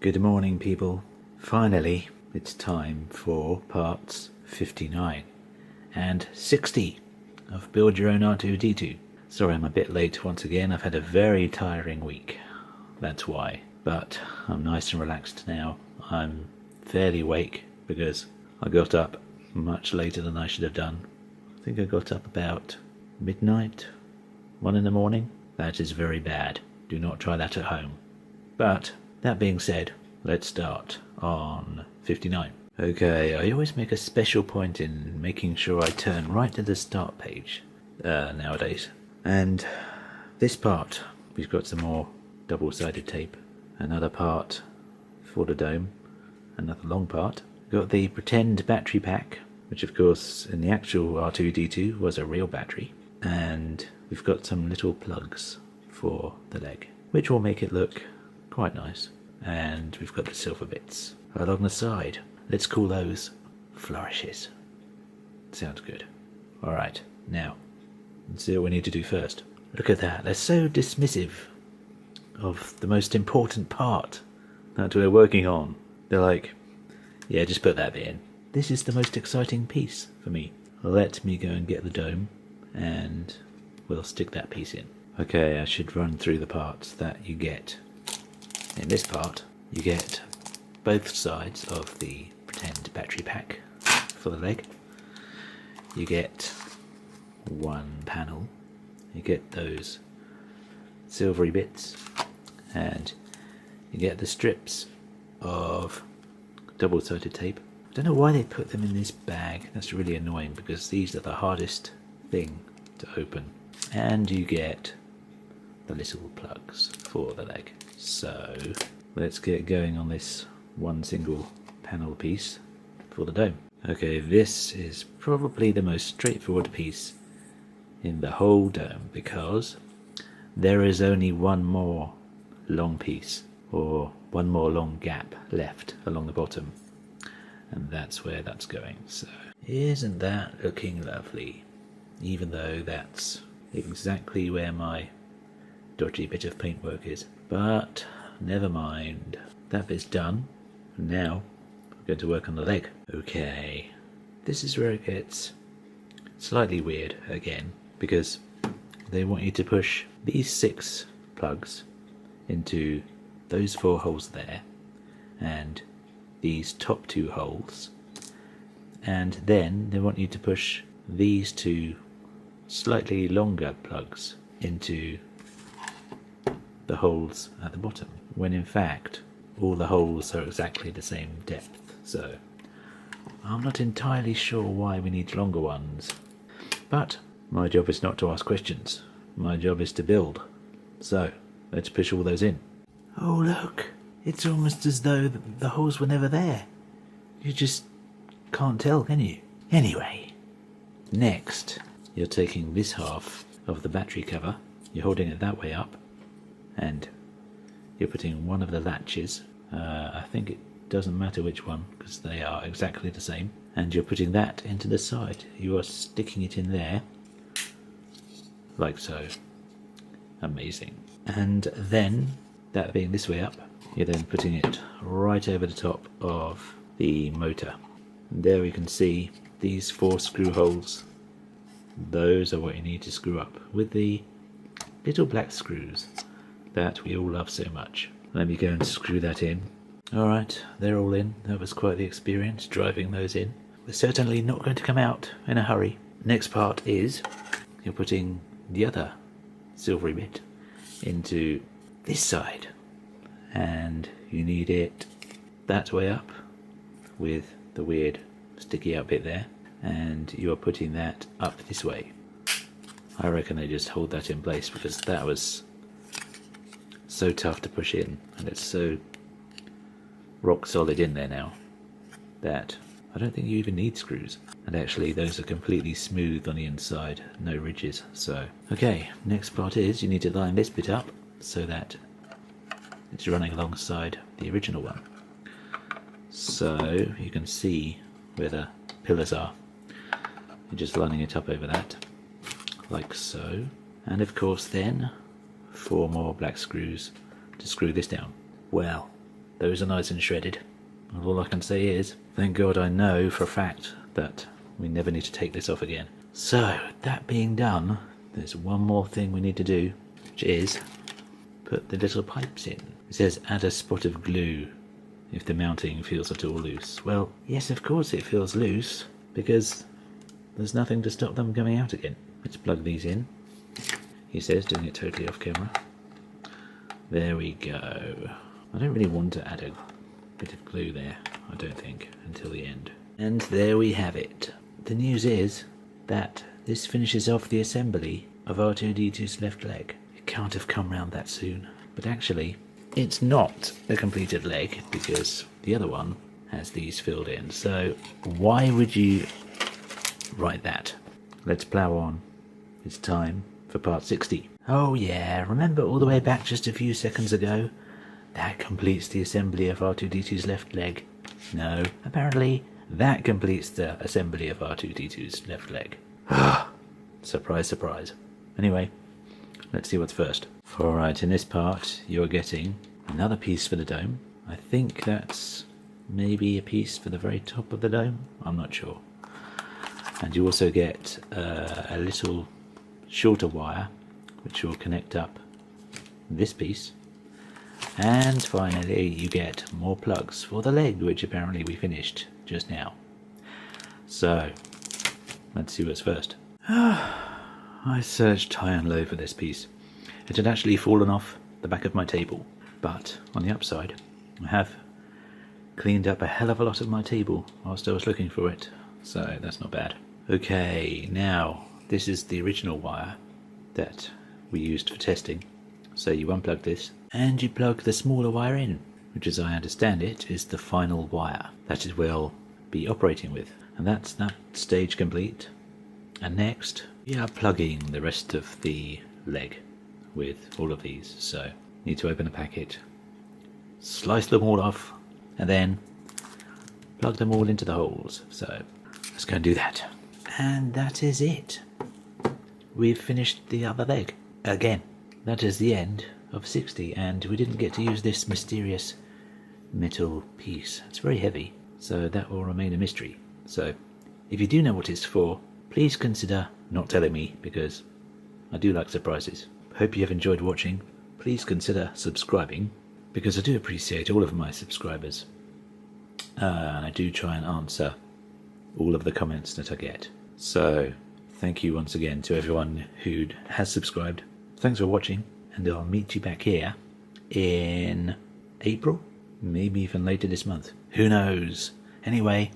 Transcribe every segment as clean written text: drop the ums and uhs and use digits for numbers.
Good morning, people. Finally, it's time for parts 59 and 60 of Build Your Own R2D2. Sorry I'm a bit late once again. I've had a very tiring week. That's why. But I'm nice and relaxed now. I'm fairly awake because I got up much later than I should have done. I think I got up about midnight, 1 in the morning. That is very bad. Do not try that at home. But that being said, let's start on 59. Okay, I always make a special point in making sure I turn right to the start page nowadays. And this part, we've got some more double-sided tape. Another part for the dome. Another long part. We've got the pretend battery pack, which of course in the actual R2D2 was a real battery. And we've got some little plugs for the leg, which will make it look quite nice. And we've got the silver bits along the side. Let's call those flourishes. Sounds good. Alright, now, let's see what we need to do first. Look at that, they're so dismissive of the most important part that we're working on. They're like, yeah, just put that bit in. This is the most exciting piece for me. Let me go and get the dome and we'll stick that piece in. Okay, I should run through the parts that you get. In this part, you get both sides of the pretend battery pack for the leg. You get one panel. You get those silvery bits, and you get the strips of double-sided tape. I don't know why they put them in this bag. That's really annoying because these are the hardest thing to open. And you get the little plugs for the leg. So let's get going on this one single panel piece for the dome. Okay, this is probably the most straightforward piece in the whole dome because there is only one more long piece or one more long gap left along the bottom, and that's where that's going. So isn't that looking lovely? Even though that's exactly where my dodgy bit of paintwork is. But never mind, that bit's done. And now we're going to work on the leg. Okay, this is where it gets slightly weird again, because they want you to push these 6 plugs into those 4 holes there, and these top 2 holes, and then they want you to push these 2 slightly longer plugs into the holes at the bottom, when in fact all the holes are exactly the same depth. So I'm not entirely sure why we need longer ones, but my job is not to ask questions. My job is to build. So let's push all those in. Oh look, it's almost as though the holes were never there. You just can't tell, can you? Anyway, next you're taking this half of the battery cover, you're holding it that way up, and you're putting one of the latches, I think it doesn't matter which one because they are exactly the same, and you're putting that into the side. You are sticking it in there like so. Amazing. And then, that being this way up, you're then putting it right over the top of the motor. And there we can see these 4 screw holes. Those are what you need to screw up with the little black screws that we all love so much. Let me go and screw that in. Alright, they're all in. That was quite the experience driving those in. They're certainly not going to come out in a hurry. Next part is you're putting the other silvery bit into this side, and you need it that way up with the weird sticky out bit there, and you're putting that up this way. I reckon they just hold that in place because that was so tough to push in, and it's so rock solid in there now that I don't think you even need screws. And actually those are completely smooth on the inside, no ridges. So okay, next part is you need to line this bit up so that it's running alongside the original one. So you can see where the pillars are. You're just lining it up over that like so, and of course then 4 more black screws to screw this down. Well, those are nice and shredded. And all I can say is, thank God I know for a fact that we never need to take this off again. So, that being done, there's one more thing we need to do, which is put the little pipes in. It says add a spot of glue if the mounting feels at all loose. Well, yes, of course it feels loose, because there's nothing to stop them coming out again. Let's plug these in, he says, doing it totally off camera. There we go. I don't really want to add a bit of glue there, I don't think, until the end. And there we have it. The news is that this finishes off the assembly of R2D2's left leg. It can't have come round that soon. But actually, it's not a completed leg, because the other one has these filled in. So why would you write that? Let's plough on. It's time for part 60. Oh yeah, remember all the way back just a few seconds ago? That completes the assembly of R2D2's left leg. No, apparently that completes the assembly of R2D2's left leg. Surprise, surprise. Anyway, let's see what's first. Alright, in this part you're getting another piece for the dome. I think that's maybe a piece for the very top of the dome. I'm not sure. And you also get a little shorter wire which will connect up this piece. And finally you get more plugs for the leg, which apparently we finished just now. So let's see what's first. I searched high and low for this piece. It had actually fallen off the back of my table, but on the upside I have cleaned up a hell of a lot of my table whilst I was looking for it, so that's not bad. Okay, now this is the original wire that we used for testing. So you unplug this and you plug the smaller wire in, which, as I understand it, is the final wire that it will be operating with. And that's that stage complete. And next we are plugging the rest of the leg with all of these. So need to open a packet, slice them all off, and then plug them all into the holes. So let's go and do that. And that is it. We've finished the other leg again. That is the end of 60, and we didn't get to use this mysterious metal piece. It's very heavy, so that will remain a mystery. So if you do know what it's for, please consider not telling me, because I do like surprises. Hope you have enjoyed watching. Please consider subscribing, because I do appreciate all of my subscribers. And I do try and answer all of the comments that I get. So thank you once again to everyone who has subscribed. Thanks for watching, and I'll meet you back here in April, maybe even later this month. Who knows? Anyway,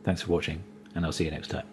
thanks for watching, and I'll see you next time.